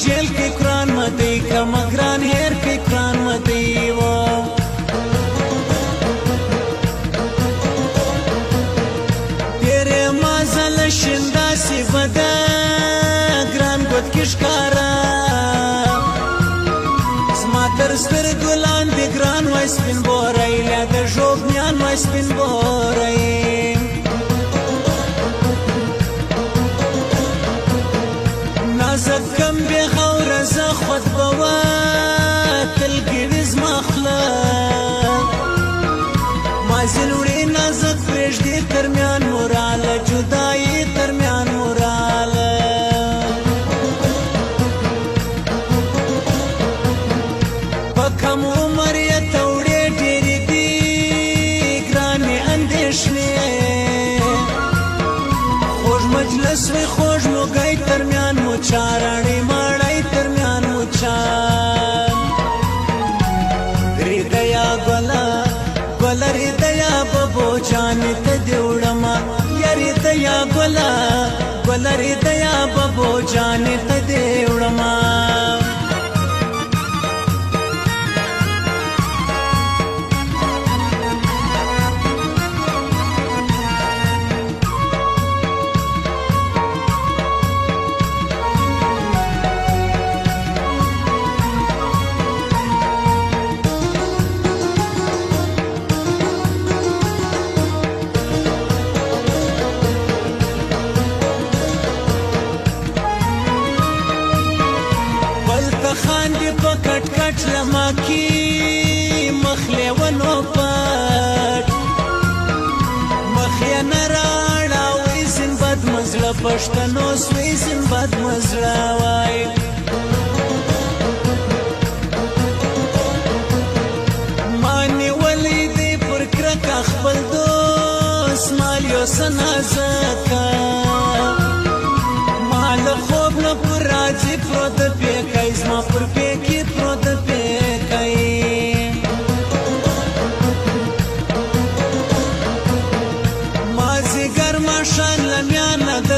جیل کې قرآن مدی کم ګران هیر کې قرآن مدی و تیرې مازل شندا سی بدا ګران ګوت کې ښکارا زما تر سترګو لاندې ګران وای سپین بوری لا د ژوب میان وای سپین بوری نازک کم بی غور زه خود بوا تلګي زما خله مازن وړي نازک پرېږدي ترمیان موراله جدایي ترمیان موراله په کم عمر یې توړې ډېرې دي ګرانې اندېښنې خوږ مجلس وي خوږ موږی ترمیان مو چارړې ماړی ترمیان مو چار هردیا ګله ګله هردیا ببو جانې ته دې وړمه یا هردیا ګله ګله هردیا ببو جانې ته دې وړمه خاندي په کټ کټ لما کی مخله ونو پټ مخیا نراړه وې سن بد مزړه پښتنو سوې سن بد مزړه وای مانی ولې دې پر کرکه خپل دوست مال یو سنازکا مال خوب نه پر راځي پروت پیکای زما پر پیکی پروت پیکای مازیګر ماشان لمیانه د